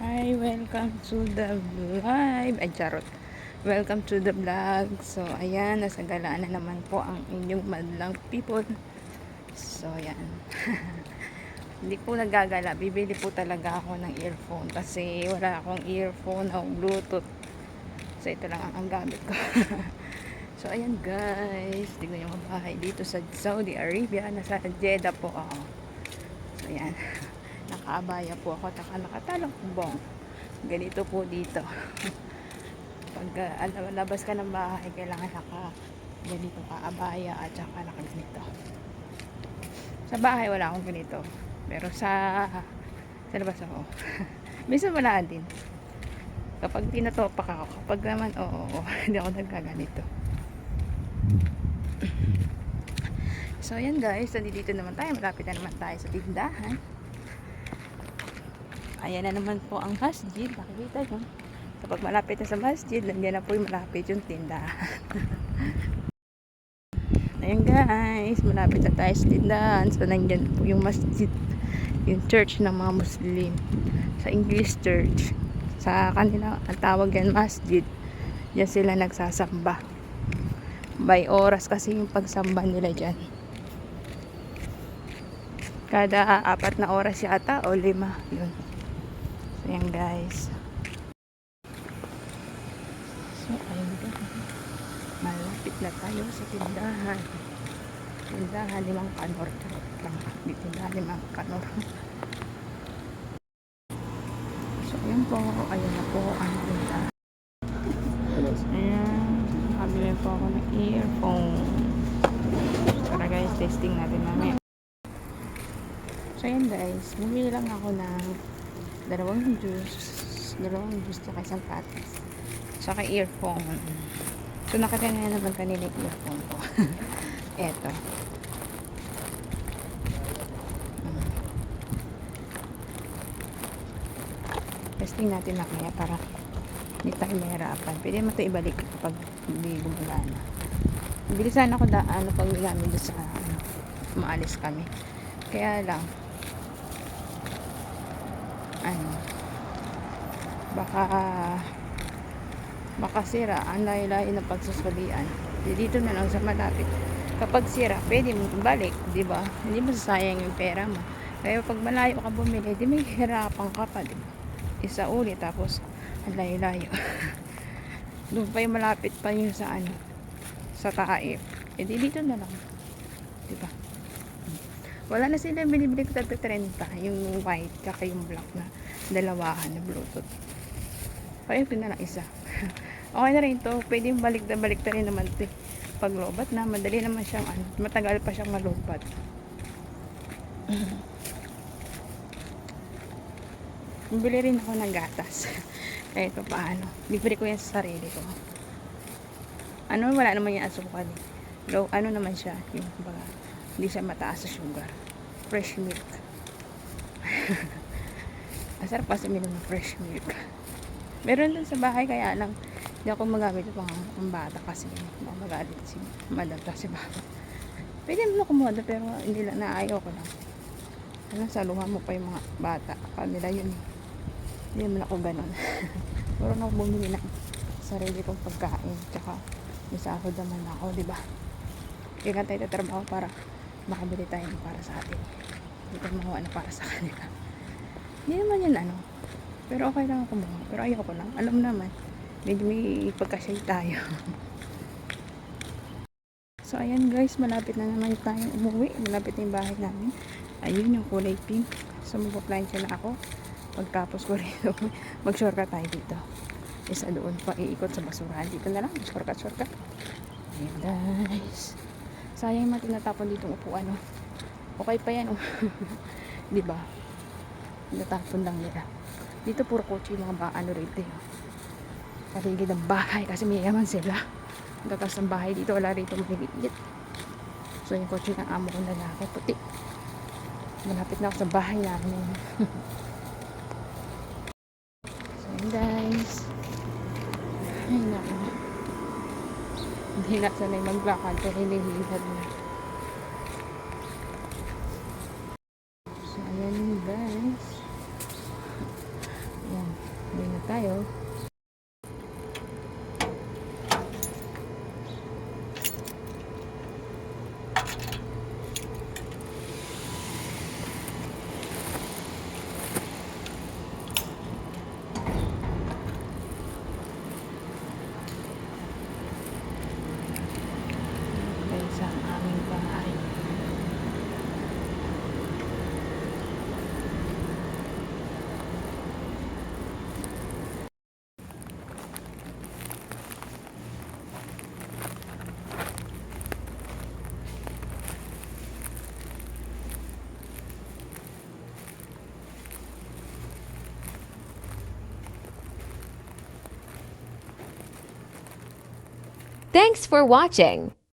Hi, welcome to the live. Ay, charot. Welcome to the vlog. So, ayan, nasa galaan na naman po ang inyong madlang people. So, ayan. Hindi po nagagala. Bibili po talaga ako ng earphone kasi wala akong earphone o Bluetooth. So, ito lang ang gamit ko. So, ayan guys. Tignan nyo ang bahay dito sa Saudi Arabia. Nasa Jeddah po ako. So, ayan. Nakaabaya po ako, nakatalong bong. Ganito po dito. Pag labas ka ng bahay, kailangan ganito ka abaya at saka ganito. Sa bahay wala akong ganito. Pero sa labas ako. Minsan wala din. Kapag tinatopak ako, kapag naman hindi ako nagkaganito. So ayan guys, nandito naman tayo. Malapit na naman tayo sa tindahan. Ayan na naman po ang masjid. Nakikita nyo. Kapag malapit na sa masjid, nandiyan na po yung malapit yung tindahan. Ayan guys, malapit na tayo sa tindahan. So nandiyan po yung masjid, yung church ng mga Muslim. Sa English church. Sa kanila, ang tawag yan masjid. Diyan sila nagsasamba. By oras kasi yung pagsamba nila dyan. Kada 4 na oras yata o 5. Yun. So ayan guys. So ayun guys. Malapit na tayo sa tindahan. Tindahan 5 kanor. Di tindahan 5 kanor. So ayun po. Ayun na po ang tindahan. Ayan. Nakabili po ako ng earphone. Tara guys, testing natin mamaya. So ayan guys. Bumili lang ako ng dalawang juice tsaka isang patis. Saka earphone. So nakaganya naman kanina yung earphone ko. Eto. Testing natin na kaya para hindi tayo mahirapan. Pwede mo ito ibalik kapag hindi gumagana. Bilisan ako pag namin doon sa maalis kami. Kaya lang baka sira ang layo-layo ng pagsusulian. Dito na lang sa malapit. Kapag sira, pwede mo balik, di ba? Hindi mo sasayang yung pera mo. Kaya pag malayo ka bumili, di may hirapan ka pa, di ba? Isa ulit, tapos ang layo-layo. Doon pa yung malapit pa yung sa Taif. Eh di dito na lang. Di ba? Wala na sila binibili ko 30, yung white, kaka yung black na dalawahan na Bluetooth. Kaya yun na lang isa. Okay na rin to. Pwede balik na rin naman ito. Pag lobat na, madali naman siyang matagal pa siyang malubat. Bili rin ako ng gatas. Kahit pa paano. Libre ko yan sa sarili ko. Wala naman yung asukal. Low, naman siya. Yung baga, hindi siya mataas sa sugar. Fresh milk. Asarap kasi uminom ng fresh milk. Meron dun sa bahay, kaya lang hindi ako magamit yung pang bata kasi magalit si madam kasi bata. Pwede mo na kumuha pero hindi lang, naayaw ko lang. Saluhan mo pa yung mga bata. Kanila yun eh. Hindi naman ako ganon. Pero ako bumili ng sarili kong pagkain. Tsaka may sahod naman ako, diba? Kaya nga tayo tatrabaho para makabili tayo para sa atin. Hindi tayo makuha para sa kanila. Hindi naman yun pero okay lang ako mga. Pero ayaw ko lang. Alam mo naman, medyo may pagkasya tayo. So, ayan guys, malapit na naman tayo umuwi. Malapit na yung bahay namin. Ayun yung kulay pink. So, magpa-plancha na ako. Pagtapos ko rito, mag-shortcut tayo dito. Isa doon pa iikot sa basurahan. Dito na lang, shortcut. Ayan guys. Sayang yung tinatapon dito upuan. Okay pa yan. Diba? Tinatapon lang nila. Dito puro kotse yung mga rito. Paligid ng bahay kasi may yaman sila. Gatas ng bahay dito, wala rito magigit. So yung kotse ng amo kong lalaki, puti. Malapit na ako sa bahay namin. So yun guys. Ay naku. Hindi na sanay maglakad pero hinihilad na. So ayan guys. Ayan. tayo. Guys, ang aming bahay. Thanks for watching.